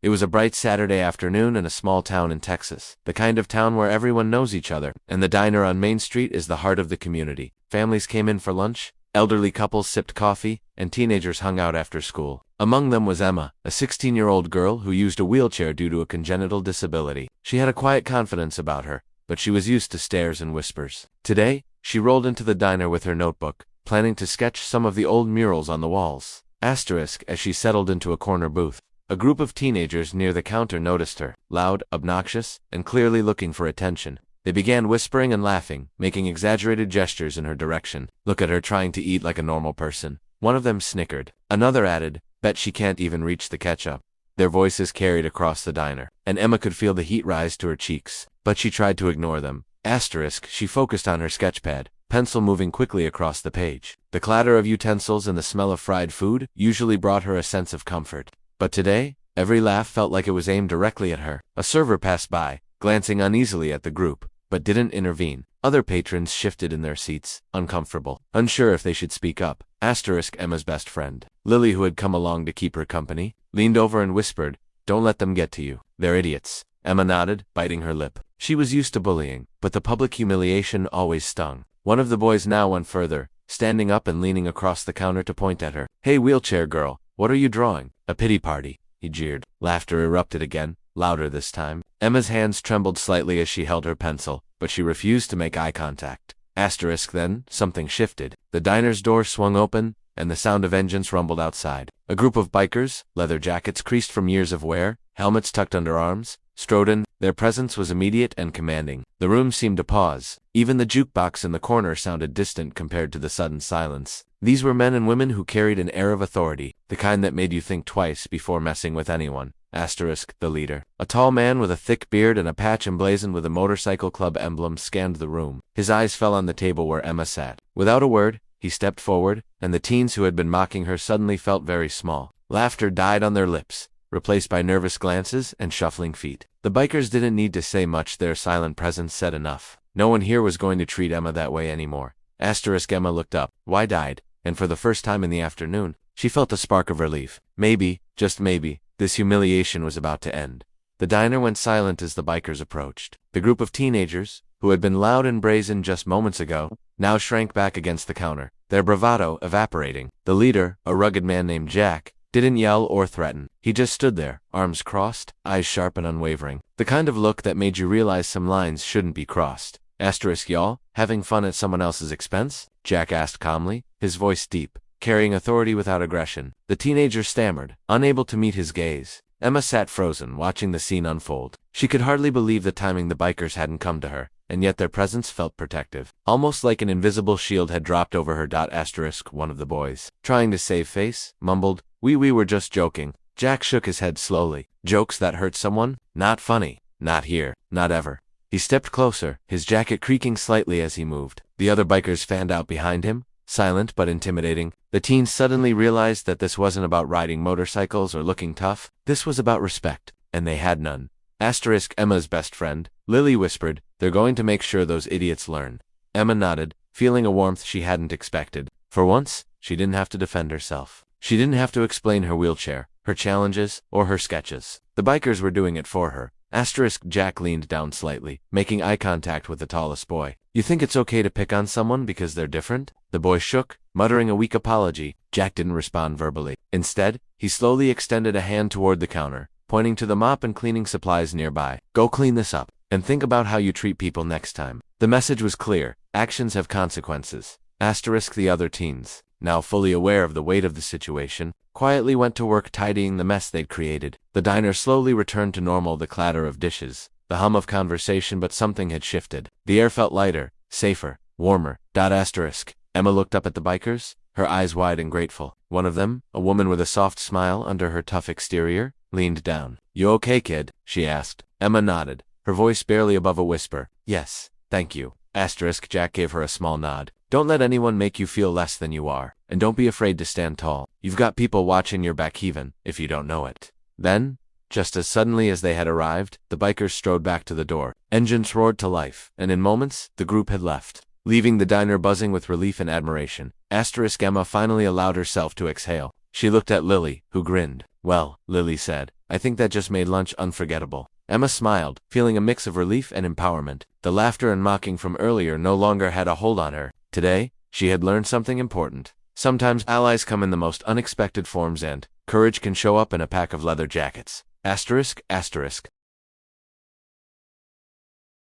It was a bright Saturday afternoon in a small town in Texas, the kind of town where everyone knows each other, and the diner on Main Street is the heart of the community. Families came in for lunch, elderly couples sipped coffee, and teenagers hung out after school. Among them was Emma, a 16-year-old girl who used a wheelchair due to a congenital disability. She had a quiet confidence about her, but she was used to stares and whispers. Today, she rolled into the diner with her notebook, planning to sketch some of the old murals on the walls. Asterisk as she settled into a corner booth. A group of teenagers near the counter noticed her, loud, obnoxious, and clearly looking for attention. They began whispering and laughing, making exaggerated gestures in her direction. Look at her trying to eat like a normal person. One of them snickered. Another added, bet she can't even reach the ketchup. Their voices carried across the diner, and Emma could feel the heat rise to her cheeks, but she tried to ignore them. Asterisk, she focused on her sketchpad, pencil moving quickly across the page. The clatter of utensils and the smell of fried food usually brought her a sense of comfort. But today, every laugh felt like it was aimed directly at her. A server passed by, glancing uneasily at the group, but didn't intervene. Other patrons shifted in their seats, uncomfortable, unsure if they should speak up. Asterisk Emma's best friend, Lily, who had come along to keep her company, leaned over and whispered, "Don't let them get to you. They're idiots." Emma nodded, biting her lip. She was used to bullying, but the public humiliation always stung. One of the boys now went further, standing up and leaning across the counter to point at her. "Hey, wheelchair girl, what are you drawing?" "A pity party," he jeered. Laughter erupted again, louder this time. Emma's hands trembled slightly as she held her pencil, but she refused to make eye contact. Asterisk then, something shifted. The diner's door swung open, and the sound of engines rumbled outside. A group of bikers, leather jackets creased from years of wear, helmets tucked under arms, strode in. Their presence was immediate and commanding. The room seemed to pause. Even the jukebox in the corner sounded distant compared to the sudden silence. These were men and women who carried an air of authority, the kind that made you think twice before messing with anyone. Asterisk, the leader. A tall man with a thick beard and a patch emblazoned with a motorcycle club emblem scanned the room. His eyes fell on the table where Emma sat. Without a word, he stepped forward, and the teens who had been mocking her suddenly felt very small. Laughter died on their lips, replaced by nervous glances and shuffling feet. The bikers didn't need to say much, their silent presence said enough. No one here was going to treat Emma that way anymore. Asterisk Emma looked up, wide-eyed, and for the first time in the afternoon, she felt a spark of relief. Maybe, just maybe, this humiliation was about to end. The diner went silent as the bikers approached. The group of teenagers, who had been loud and brazen just moments ago, now shrank back against the counter, their bravado evaporating. The leader, a rugged man named Jack, didn't yell or threaten. He just stood there, arms crossed, eyes sharp and unwavering. The kind of look that made you realize some lines shouldn't be crossed. Asterisk y'all, having fun at someone else's expense? Jack asked calmly, his voice deep, carrying authority without aggression. The teenager stammered, unable to meet his gaze. Emma sat frozen, watching the scene unfold. She could hardly believe the timing the bikers hadn't come to her, and yet their presence felt protective. Almost like an invisible shield had dropped over her. Asterisk, one of the boys, trying to save face, mumbled, We were just joking." Jack shook his head slowly. Jokes that hurt someone? Not funny. Not here. Not ever. He stepped closer, his jacket creaking slightly as he moved. The other bikers fanned out behind him, silent but intimidating. The teens suddenly realized that this wasn't about riding motorcycles or looking tough. This was about respect, and they had none. Asterisk Emma's best friend, Lily, whispered, "They're going to make sure those idiots learn." Emma nodded, feeling a warmth she hadn't expected. For once, she didn't have to defend herself. She didn't have to explain her wheelchair, her challenges, or her sketches. The bikers were doing it for her. Asterisk Jack leaned down slightly, making eye contact with the tallest boy. "You think it's okay to pick on someone because they're different?" The boy shook, muttering a weak apology. Jack didn't respond verbally. Instead, he slowly extended a hand toward the counter, pointing to the mop and cleaning supplies nearby. "Go clean this up, and think about how you treat people next time." The message was clear. Actions have consequences. Asterisk the other teens, now fully aware of the weight of the situation, quietly went to work tidying the mess they'd created. The diner slowly returned to normal, the clatter of dishes, the hum of conversation, but something had shifted. The air felt lighter, safer, warmer. Asterisk. Emma looked up at the bikers, her eyes wide and grateful. One of them, a woman with a soft smile under her tough exterior, leaned down. "You okay, kid?" she asked. Emma nodded, her voice barely above a whisper. "Yes, thank you." Asterisk Jack gave her a small nod. "Don't let anyone make you feel less than you are, and don't be afraid to stand tall. You've got people watching your back even, if you don't know it." Then, just as suddenly as they had arrived, the bikers strode back to the door. Engines roared to life, and in moments, the group had left, leaving the diner buzzing with relief and admiration. Asterisk Emma finally allowed herself to exhale. She looked at Lily, who grinned. "Well," Lily said, I think that just made lunch unforgettable. Emma smiled, feeling a mix of relief and empowerment. The laughter and mocking from earlier no longer had a hold on her. Today, she had learned something important. Sometimes allies come in the most unexpected forms and courage can show up in a pack of leather jackets. Asterisk, asterisk.